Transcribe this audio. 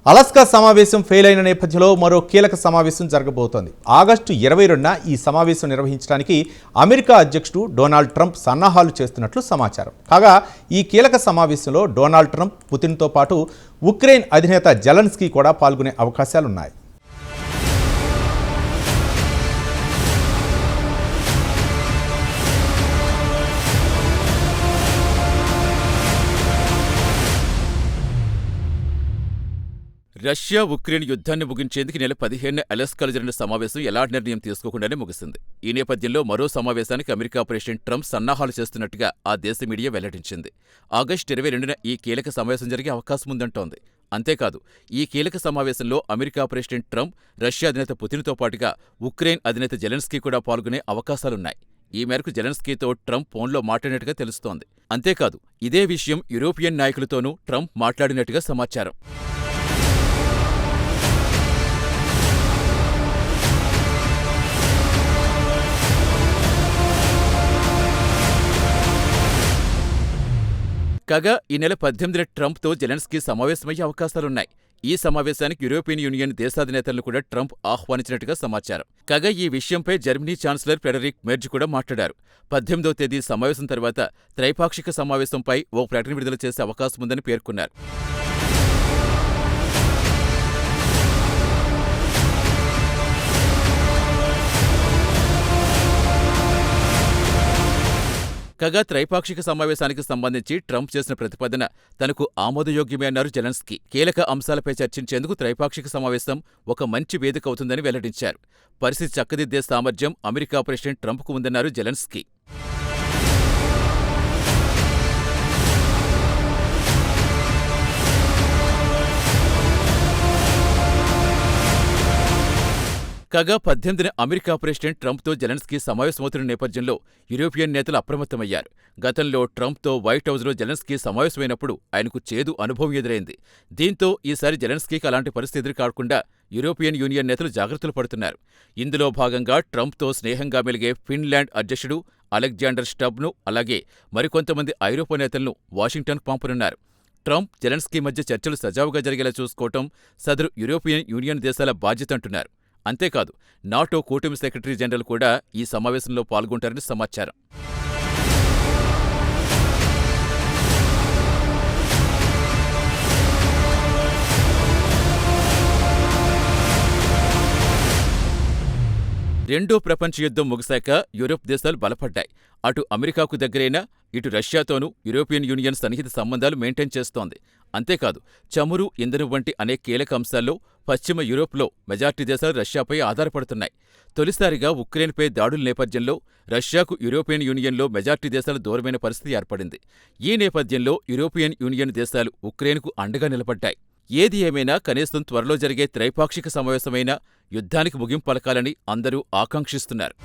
Alaska సమావేశం fail అయిన నేపథ్యంలో మరో కీలక సమావేశం జరగబోతోంది. ఆగస్టు 22న ఈ సమావేశం నిర్వహించడానికి అమెరికా అధ్యక్షుడు డొనాల్డ్ ట్రంప్ సన్నాహాలు చేస్తున్నట్లు సమాచారం. కాగా ఈ కీలక సమావేశంలో డొనాల్డ్ ట్రంప్, పుతిన్తో పాటు ఉక్రెయిన్ అధినేత జెలెన్స్కీ కూడా పాల్గొనే అవకాశాలున్నాయి. రష్యా ఉక్రెయిన్ యుద్ధాన్ని ముగించేందుకు నెల 15న అలాస్కాలో జరిగిన సమావేశం ఎలాంటి నిర్ణయం తీసుకోకుండానే ముగిసింది. ఈ నేపథ్యంలో మరో సమావేశానికి అమెరికా ప్రెసిడెంట్ ట్రంప్ సన్నాహాలు చేస్తున్నట్టుగా ఆ దేశ మీడియా వెల్లడించింది. ఆగస్టు 22న ఈ కీలక సమావేశం జరిగే అవకాశం ఉందంటోంది. అంతేకాదు, ఈ కీలక సమావేశంలో అమెరికా ప్రెసిడెంట్ ట్రంప్, రష్యా అధినేత పుతిన్తో పాటుగా ఉక్రెయిన్ అధినేత జెలెన్స్కీ కూడా పాల్గొనే అవకాశాలున్నాయి. ఈ మేరకు జెలెన్స్కీతో ట్రంప్ ఫోన్లో మాట్లాడినట్టుగా తెలుస్తోంది. అంతేకాదు, ఇదే విషయం యూరోపియన్ నాయకులతోనూ ట్రంప్ మాట్లాడినట్టుగా సమాచారం. కాగా ఈ నెల 18న ట్రంప్తో జెలెన్స్కీ సమావేశమయ్యే అవకాశాలున్నాయి. ఈ సమావేశానికి యూరోపియన్ యూనియన్ దేశాధినేతలను కూడా ట్రంప్ ఆహ్వానించినట్టుగా సమాచారం. కాగా ఈ విషయంపై జర్మనీ ఛాన్సలర్ ఫ్రెడరిక్ మెర్జ్ కూడా మాట్లాడారు. 18వ తేదీ సమావేశం తర్వాత త్రైపాక్షిక సమావేశంపై ఓ ప్రకటన విడుదల చేసే అవకాశముందని పేర్కొన్నారు. కాగా త్రైపాక్షిక సమావేశానికి సంబంధించి ట్రంప్ చేసిన ప్రతిపాదన తనకు ఆమోదయోగ్యమే అన్నారు జెలెన్స్కీ. కీలక అంశాలపై చర్చించేందుకు త్రైపాక్షిక సమావేశం ఒక మంచి వేదిక అవుతుందని వెల్లడించారు. పరిస్థితి చక్కదిద్దే సామర్థ్యం అమెరికా ప్రెసిడెంట్ ట్రంప్కు ఉందన్నారు జెలెన్స్కీ. కాగా 18న అమెరికా ప్రెసిడెంట్ ట్రంప్తో జెలెన్స్కీ సమావేశమవుతున్న నేపథ్యంలో యూరోపియన్ నేతలు అప్రమత్తమయ్యారు. గతంలో ట్రంప్తో వైట్ హౌస్లో జెలెన్స్కీ సమావేశమైనప్పుడు ఆయనకు చేదు అనుభవం ఎదురైంది. దీంతో ఈసారి జెలెన్స్కీకి అలాంటి పరిస్థితి ఎదురుకాకుండా యూరోపియన్ యూనియన్ నేతలు జాగ్రత్తలు పడుతున్నారు. ఇందులో భాగంగా ట్రంప్తో స్నేహంగా మెలిగే ఫిన్లాండ్ అధ్యక్షుడు అలెగ్జాండర్ స్టబ్ను, అలాగే మరికొంతమంది ఐరోపా నేతలను వాషింగ్టన్కు పంపనున్నారు. ట్రంప్, జెలెన్స్కీ మధ్య చర్చలు సజావుగా జరిగేలా చూసుకోవటం సదరు యూరోపియన్ యూనియన్ దేశాల బాధ్యతంటున్నారు. అంతేకాదు, నాటో కూటమి సెక్రటరీ జనరల్ కూడా ఈ సమావేశంలో పాల్గొంటారని సమాచారం. రెండో ప్రపంచ యుద్ధం ముగిశాక యూరప్ దేశాలు బలపడ్డాయి. అటు అమెరికాకు దగ్గరైనా ఇటు రష్యాతోనూ యూరోపియన్ యూనియన్ సన్నిహిత సంబంధాలు మెయింటైన్ చేస్తోంది. అంతేకాదు, చమురు, ఇంధనం వంటి అనేక కీలక అంశాల్లో పశ్చిమ యూరోప్లో మెజార్టీ దేశాలు రష్యాపై ఆధారపడుతున్నాయి. తొలిసారిగా ఉక్రెయిన్పై దాడుల నేపథ్యంలో రష్యాకు యూరోపియన్ యూనియన్లో మెజార్టీ దేశాలు దూరమైన పరిస్థితి ఏర్పడింది. ఈ నేపథ్యంలో యూరోపియన్ యూనియన్ దేశాలు ఉక్రెయిన్కు అండగా నిలబడ్డాయి. ఏది ఏమైనా కనీసం త్వరలో జరిగే త్రైపాక్షిక సమావేశమైనా యుద్ధానికి ముగింపు పలకాలని అందరూ ఆకాంక్షిస్తున్నారు.